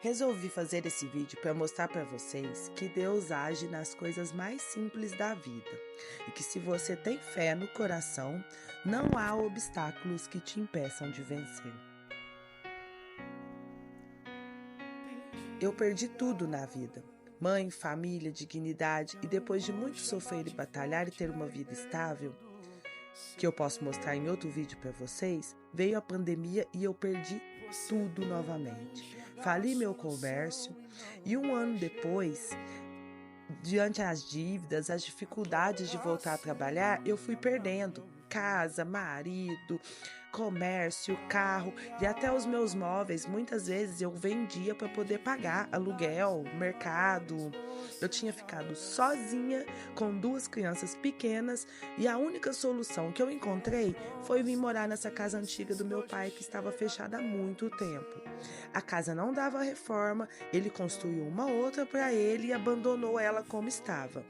Resolvi fazer esse vídeo para mostrar para vocês que Deus age nas coisas mais simples da vida e que se você tem fé no coração, não há obstáculos que te impeçam de vencer. Eu perdi tudo na vida. Mãe, família, dignidade, e depois de muito sofrer e batalhar e ter uma vida estável, que eu posso mostrar em outro vídeo para vocês, veio a pandemia e eu perdi tudo novamente. Fali meu comércio e um ano depois, diante das dívidas, as dificuldades de voltar a trabalhar, eu fui perdendo casa, marido, comércio, carro e até os meus móveis. Muitas vezes eu vendia para poder pagar aluguel, mercado. Eu tinha ficado sozinha com 2 crianças pequenas e a única solução que eu encontrei foi vir morar nessa casa antiga do meu pai que estava fechada há muito tempo. A casa não dava reforma, ele construiu uma outra para ele e abandonou ela como estava.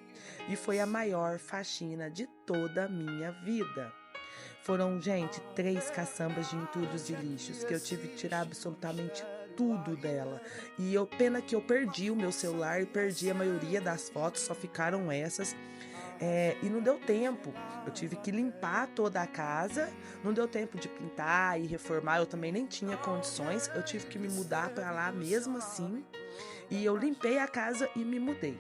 E foi a maior faxina de toda a minha vida. Foram, gente, 3 caçambas de entulhos de lixos que eu tive que tirar absolutamente tudo dela. E pena que eu perdi o meu celular e perdi a maioria das fotos, só ficaram essas. E não deu tempo, eu tive que limpar toda a casa, não deu tempo de pintar e reformar, eu também nem tinha condições, eu tive que me mudar para lá mesmo assim. E eu limpei a casa e me mudei.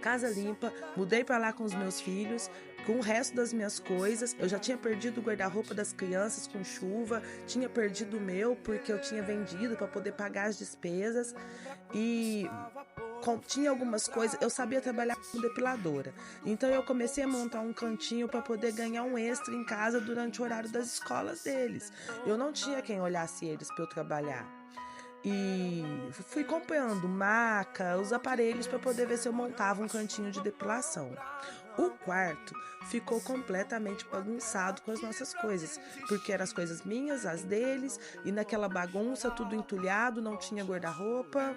Casa limpa, mudei para lá com os meus filhos, com o resto das minhas coisas. Eu já tinha perdido o guarda-roupa das crianças com chuva, tinha perdido o meu porque eu tinha vendido para poder pagar as despesas e tinha algumas coisas. Eu sabia trabalhar com depiladora, então eu comecei a montar um cantinho para poder ganhar um extra em casa durante o horário das escolas deles. Eu não tinha quem olhasse eles para eu trabalhar. E fui comprando maca, os aparelhos para poder ver se eu montava um cantinho de depilação. O quarto ficou completamente bagunçado com as nossas coisas, porque eram as coisas minhas, as deles, e naquela bagunça, tudo entulhado, não tinha guarda-roupa.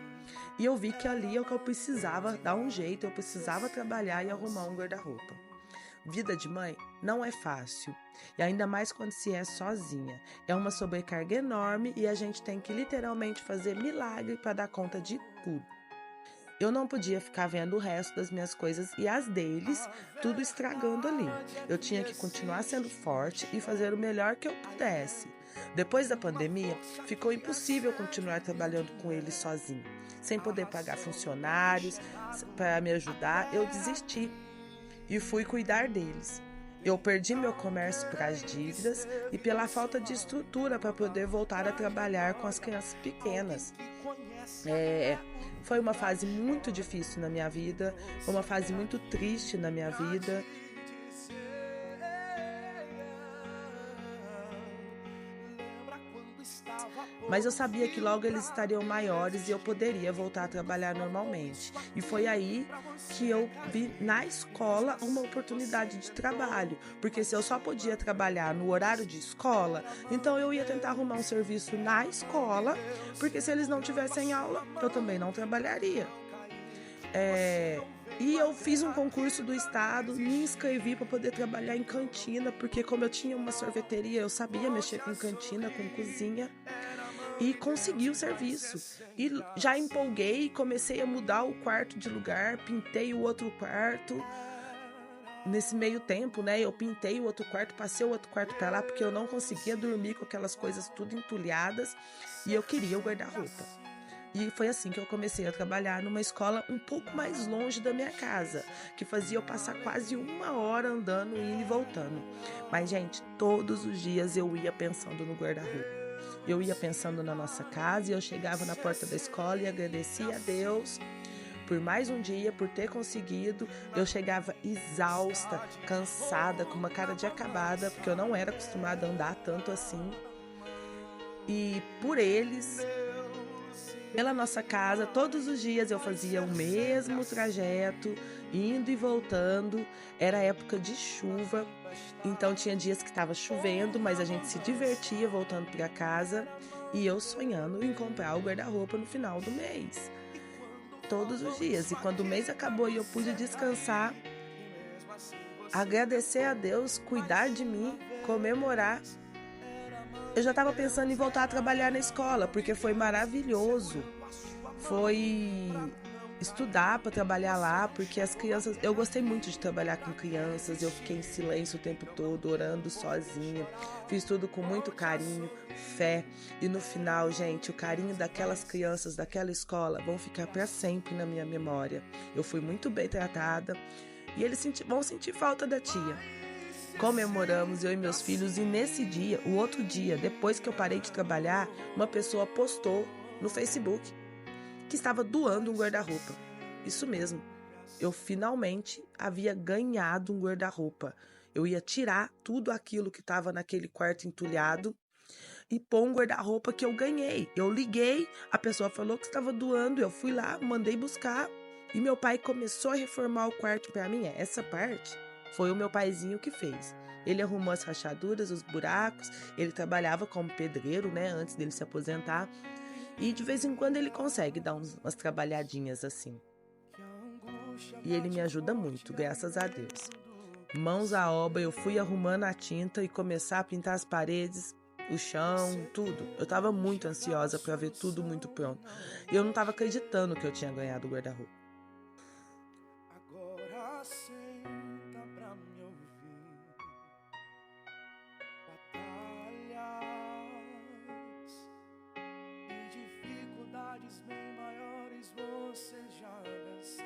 E eu vi que ali é o que eu precisava dar um jeito, eu precisava trabalhar e arrumar um guarda-roupa. Vida de mãe não é fácil, e ainda mais quando se é sozinha. É uma sobrecarga enorme e a gente tem que literalmente fazer milagre para dar conta de tudo. Eu não podia ficar vendo o resto das minhas coisas e as deles, tudo estragando ali. Eu tinha que continuar sendo forte e fazer o melhor que eu pudesse. Depois da pandemia, ficou impossível continuar trabalhando com eles sozinho. Sem poder pagar funcionários para me ajudar, eu desisti e fui cuidar deles. Eu perdi meu comércio para as dívidas e pela falta de estrutura para poder voltar a trabalhar com as crianças pequenas. Foi uma fase muito difícil na minha vida, foi uma fase muito triste na minha vida. Mas eu sabia que logo eles estariam maiores e eu poderia voltar a trabalhar normalmente. E foi aí que eu vi na escola uma oportunidade de trabalho. Porque se eu só podia trabalhar no horário de escola, então eu ia tentar arrumar um serviço na escola, porque se eles não tivessem aula, eu também não trabalharia. E eu fiz um concurso do estado, me inscrevi para poder trabalhar em cantina, porque como eu tinha uma sorveteria, eu sabia mexer com cantina, com cozinha. E consegui o serviço. E já empolguei e comecei a mudar o quarto de lugar, pintei o outro quarto. Nesse meio tempo, né, eu pintei o outro quarto, passei o outro quarto para lá, porque eu não conseguia dormir com aquelas coisas tudo entulhadas e eu queria o guarda-roupa. E foi assim que eu comecei a trabalhar numa escola um pouco mais longe da minha casa, que fazia eu passar quase 1 hora andando, indo e voltando. Mas, gente, todos os dias eu ia pensando no guarda-roupa. Eu ia pensando na nossa casa e eu chegava na porta da escola e agradecia a Deus por mais um dia, por ter conseguido. Eu chegava exausta, cansada, com uma cara de acabada, porque eu não era acostumada a andar tanto assim. E por eles, pela nossa casa, todos os dias eu fazia o mesmo trajeto, indo e voltando. Era época de chuva, então tinha dias que estava chovendo, mas a gente se divertia voltando para casa e eu sonhando em comprar o guarda-roupa no final do mês. Todos os dias. E quando o mês acabou e eu pude descansar, agradecer a Deus, cuidar de mim, comemorar, eu já estava pensando em voltar a trabalhar na escola, porque foi maravilhoso. Foi estudar para trabalhar lá, porque as crianças, eu gostei muito de trabalhar com crianças, eu fiquei em silêncio o tempo todo, orando sozinha, fiz tudo com muito carinho, fé, e no final, gente, o carinho daquelas crianças, daquela escola, vão ficar para sempre na minha memória. Eu fui muito bem tratada e eles vão sentir falta da tia. Comemoramos, eu e meus filhos, e nesse dia, o outro dia, depois que eu parei de trabalhar, uma pessoa postou no Facebook que estava doando um guarda-roupa. Isso mesmo, eu finalmente havia ganhado um guarda-roupa. Eu ia tirar tudo aquilo que estava naquele quarto entulhado e pôr um guarda-roupa que eu ganhei. Eu liguei, a pessoa falou que estava doando, eu fui lá, mandei buscar e meu pai começou a reformar o quarto para mim. Essa parte foi o meu paizinho que fez. Ele arrumou as rachaduras, os buracos, ele trabalhava como pedreiro, né, antes dele se aposentar. E de vez em quando ele consegue dar umas trabalhadinhas assim. E ele me ajuda muito, graças a Deus. Mãos à obra, eu fui arrumando a tinta e começar a pintar as paredes, o chão, tudo. Eu estava muito ansiosa para ver tudo muito pronto. E eu não estava acreditando que eu tinha ganhado o guarda-roupa. Agora senta pra me ouvir. Batalhas e dificuldades bem maiores você já venceu.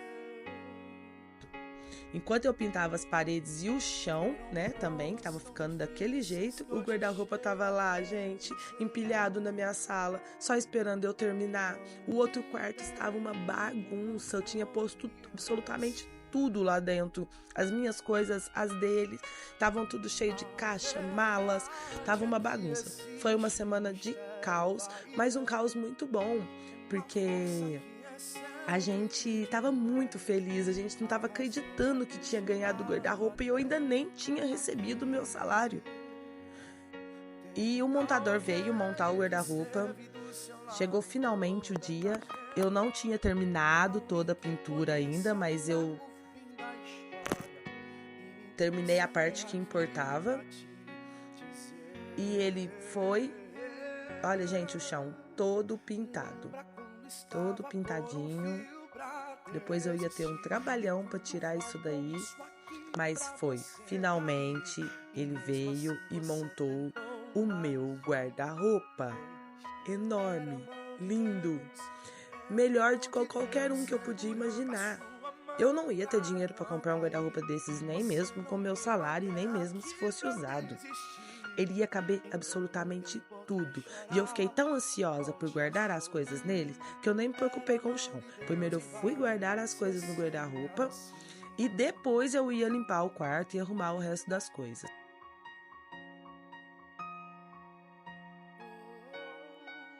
Enquanto eu pintava as paredes e o chão, né, também, que tava ficando daquele jeito, o guarda-roupa tava lá, gente, empilhado na minha sala, só esperando eu terminar. O outro quarto estava uma bagunça, eu tinha posto absolutamente tudo lá dentro. As minhas coisas, as deles, estavam tudo cheio de caixa, malas, tava uma bagunça. Foi uma semana de caos, mas um caos muito bom, porque a gente estava muito feliz, a gente não estava acreditando que tinha ganhado o guarda-roupa e eu ainda nem tinha recebido o meu salário. E o montador veio montar o guarda-roupa, chegou finalmente o dia, eu não tinha terminado toda a pintura ainda, mas eu terminei a parte que importava. E ele foi, olha gente, o chão todo pintado, todo pintadinho. Depois eu ia ter um trabalhão para tirar isso daí, mas foi. Finalmente ele veio e montou o meu guarda-roupa. Enorme, lindo, melhor de qualquer um que eu podia imaginar. Eu não ia ter dinheiro para comprar um guarda-roupa desses, nem mesmo com meu salário, nem mesmo se fosse usado. Ele ia caber absolutamente tudo. E eu fiquei tão ansiosa por guardar as coisas nele que eu nem me preocupei com o chão. Primeiro eu fui guardar as coisas no guarda-roupa e depois eu ia limpar o quarto e arrumar o resto das coisas.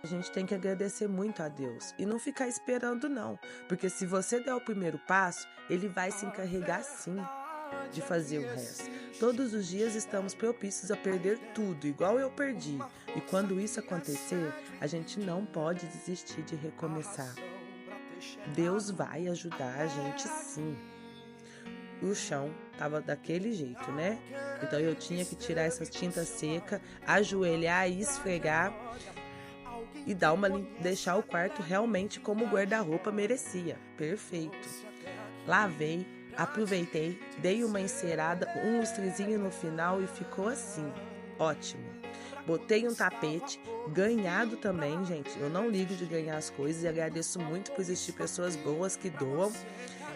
A gente tem que agradecer muito a Deus e não ficar esperando não, porque se você der o primeiro passo, Ele vai se encarregar sim de fazer o resto. Todos os dias estamos propícios a perder tudo, igual eu perdi. E quando isso acontecer, a gente não pode desistir de recomeçar. Deus vai ajudar a gente sim. O chão estava daquele jeito, né? Então eu tinha que tirar essa tinta seca, ajoelhar e esfregar e deixar o quarto realmente como o guarda-roupa merecia. Perfeito. Lavei, aproveitei, dei uma encerada, um lustrezinho no final e ficou assim. Ótimo. Botei um tapete, ganhado também, gente. Eu não ligo de ganhar as coisas e agradeço muito por existir pessoas boas que doam.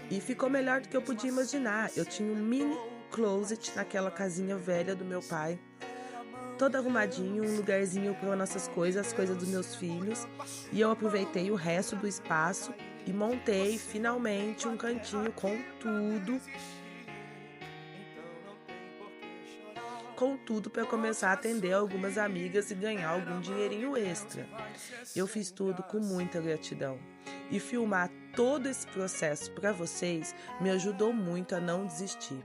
E ficou melhor do que eu podia imaginar. Eu tinha um mini closet naquela casinha velha do meu pai. Todo arrumadinho, um lugarzinho para nossas coisas, as coisas dos meus filhos. E eu aproveitei o resto do espaço e montei finalmente um cantinho com tudo para começar a atender algumas amigas e ganhar algum dinheirinho extra. Eu fiz tudo com muita gratidão. E filmar todo esse processo para vocês me ajudou muito a não desistir.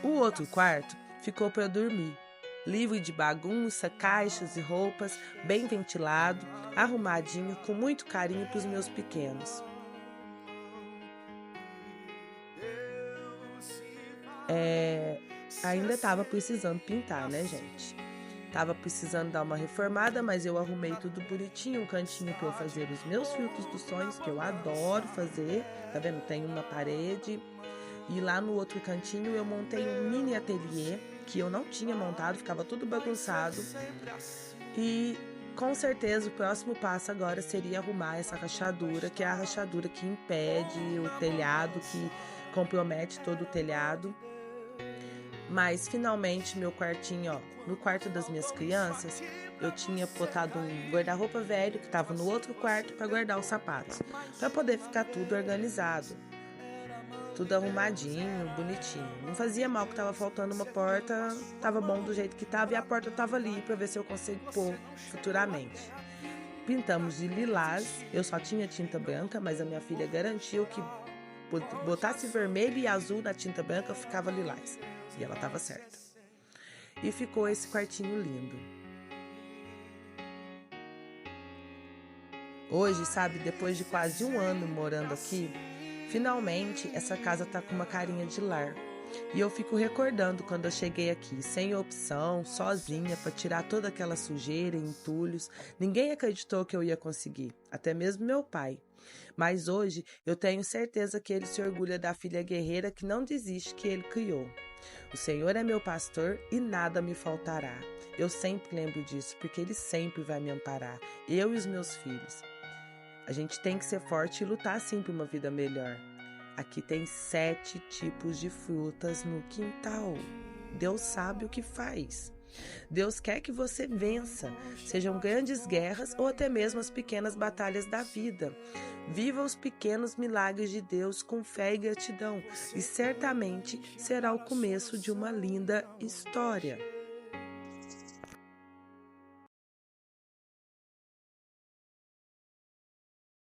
O outro quarto ficou para dormir, livre de bagunça, caixas e roupas, bem ventilado, arrumadinho, com muito carinho para os meus pequenos. ainda estava precisando pintar, né, gente? Tava precisando dar uma reformada, mas eu arrumei tudo bonitinho, um cantinho para eu fazer os meus filtros dos sonhos, que eu adoro fazer, tá vendo? Tem uma parede, e lá no outro cantinho eu montei um mini ateliê, que eu não tinha montado, ficava tudo bagunçado, e com certeza o próximo passo agora seria arrumar essa rachadura, que é a rachadura que impede o telhado, que compromete todo o telhado. Mas finalmente meu quartinho, ó, no quarto das minhas crianças, eu tinha botado um guarda-roupa velho que estava no outro quarto para guardar os sapatos, para poder ficar tudo organizado, tudo arrumadinho, bonitinho. Não fazia mal que estava faltando uma porta, estava bom do jeito que estava e a porta estava ali para ver se eu consigo pôr futuramente. Pintamos de lilás, eu só tinha tinta branca, mas a minha filha garantiu que botasse vermelho e azul na tinta branca ficava lilás. E ela estava certa. E ficou esse quartinho lindo. Hoje, sabe, depois de quase um ano morando aqui, finalmente essa casa tá com uma carinha de lar. E eu fico recordando quando eu cheguei aqui, sem opção, sozinha, para tirar toda aquela sujeira e entulhos. Ninguém acreditou que eu ia conseguir, até mesmo meu pai. Mas hoje eu tenho certeza que ele se orgulha da filha guerreira que não desiste, que ele criou. O Senhor é meu pastor e nada me faltará. Eu sempre lembro disso, porque Ele sempre vai me amparar, eu e os meus filhos. A gente tem que ser forte e lutar sim por uma vida melhor. Aqui tem 7 tipos de frutas no quintal. Deus sabe o que faz. Deus quer que você vença, sejam grandes guerras ou até mesmo as pequenas batalhas da vida. Viva os pequenos milagres de Deus com fé e gratidão, e certamente será o começo de uma linda história.